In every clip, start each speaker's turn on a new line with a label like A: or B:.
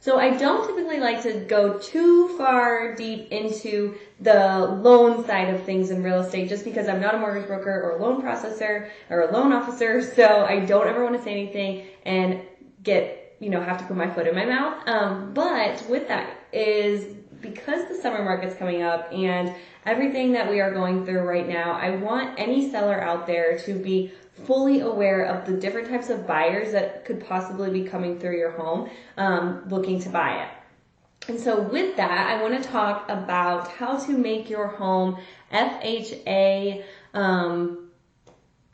A: So I don't typically like to go too far deep into the loan side of things in real estate just because I'm not a mortgage broker or a loan processor or a loan officer, so I don't ever want to say anything and have to put my foot in my mouth. But with that is because the summer market's coming up and everything that we are going through right now, I want any seller out there to be fully aware of the different types of buyers that could possibly be coming through your home looking to buy it. And so with that, I want to talk about how to make your home FHA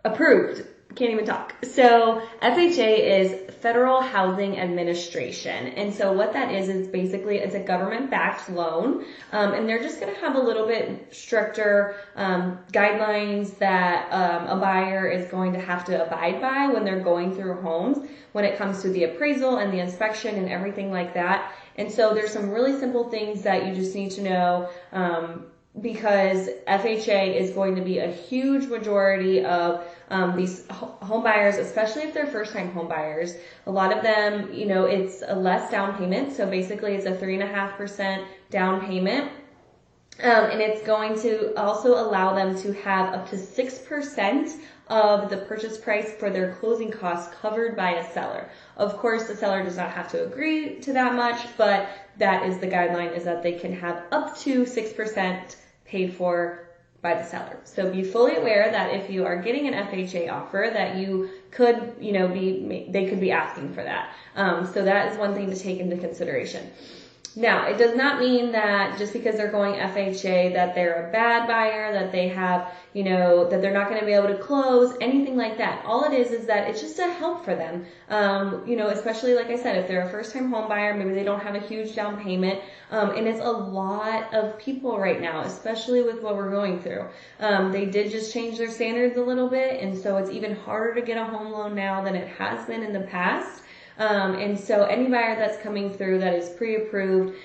A: approved. Can't even talk. So FHA is Federal Housing Administration. And so what that is basically it's a government-backed loan. And they're just going to have a little bit stricter guidelines that a buyer is going to have to abide by when they're going through homes when it comes to the appraisal and the inspection and everything like that. And so there's some really simple things that you just need to know because FHA is going to be a huge majority of these home buyers, especially if they're first-time home buyers. A lot of them, it's a less down payment. So basically it's a 3.5% down payment. And it's going to also allow them to have up to 6% of the purchase price for their closing costs covered by a seller. Of course, the seller does not have to agree to that much, but that is the guideline, is that they can have up to 6% paid for by the seller. So be fully aware that if you are getting an FHA offer that you could, they could be asking for that. So that is one thing to take into consideration. Now, it does not mean that just because they're going FHA that they're a bad buyer, that they have, that they're not going to be able to close, anything like that. All it is that it's just a help for them. Especially like I said, if they're a first-time home buyer, maybe they don't have a huge down payment. And it's a lot of people right now, especially with what we're going through. They did just change their standards a little bit, and so it's even harder to get a home loan now than it has been in the past. And so any buyer that's coming through that is pre-approved,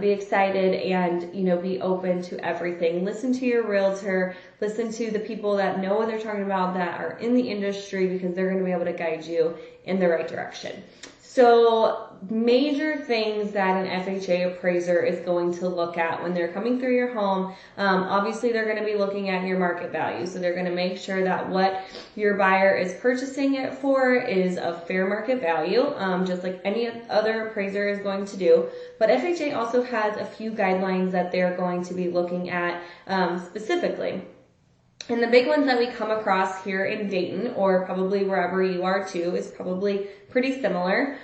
A: be excited and, be open to everything. Listen to your realtor, listen to the people that know what they're talking about, that are in the industry, because they're going to be able to guide you in the right direction. So major things that an FHA appraiser is going to look at when they're coming through your home, obviously they're going to be looking at your market value. So they're going to make sure that what your buyer is purchasing it for is a fair market value, just like any other appraiser is going to do. But FHA also has a few guidelines that they're going to be looking at specifically. And the big ones that we come across here in Dayton, or probably wherever you are too, is probably pretty similar,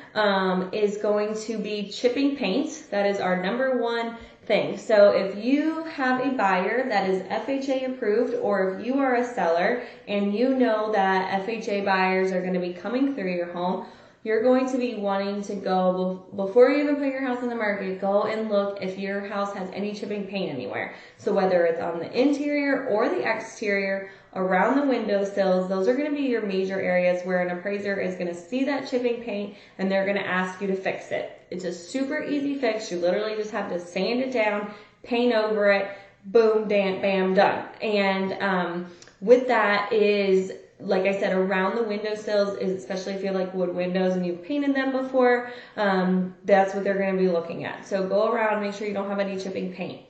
A: is going to be chipping paint. That is our number one thing. So if you have a buyer that is FHA approved, or if you are a seller and you know that FHA buyers are going to be coming through your home, you're going to be wanting to go, before you even put your house on the market, go and look if your house has any chipping paint anywhere. So whether it's on the interior or the exterior, around the windowsills, those are going to be your major areas where an appraiser is going to see that chipping paint and they're going to ask you to fix it. It's a super easy fix. You literally just have to sand it down, paint over it, boom, bam, done. And with that is, like I said, around the windowsills, especially if you have like wood windows and you've painted them before, that's what they're going to be looking at. So go around, make sure you don't have any chipping paint.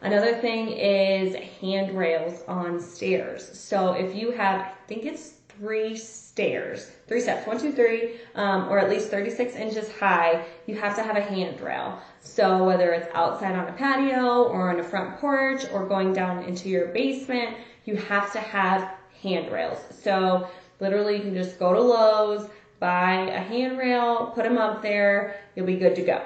A: Another thing is handrails on stairs. So if you have, I think it's 3 steps, 1, 2, 3, or at least 36 inches high, you have to have a handrail. So whether it's outside on a patio or on a front porch or going down into your basement, you have to have handrails. So literally you can just go to Lowe's, buy a handrail, put them up there, you'll be good to go.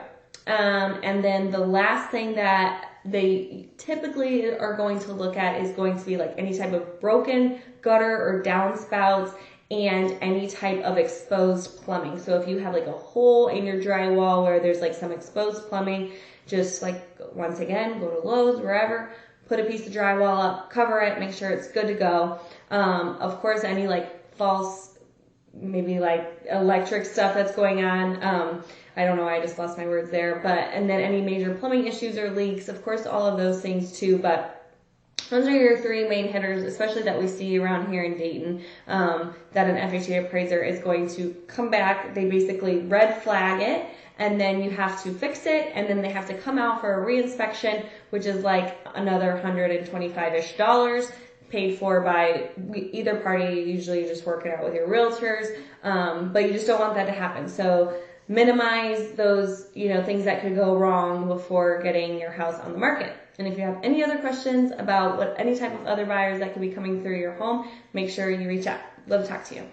A: And then the last thing that they typically are going to look at is going to be like any type of broken gutter or downspouts and any type of exposed plumbing. So if you have like a hole in your drywall where there's like some exposed plumbing, just like once again, go to Lowe's, wherever, put a piece of drywall up, cover it, make sure it's good to go. Of course, any like false, maybe like electric stuff that's going on, I don't know, I just lost my words there, and then any major plumbing issues or leaks, of course, all of those things too, but those are your 3 main hitters, especially that we see around here in Dayton, that an FHA appraiser is going to come back. They basically red flag it, and then you have to fix it, and then they have to come out for a reinspection, which is like another $125-ish paid for by either party. Usually you just work it out with your realtors, but you just don't want that to happen. So minimize those, things that could go wrong before getting your house on the market. And if you have any other questions about any type of other buyers that could be coming through your home, make sure you reach out. Love to talk to you.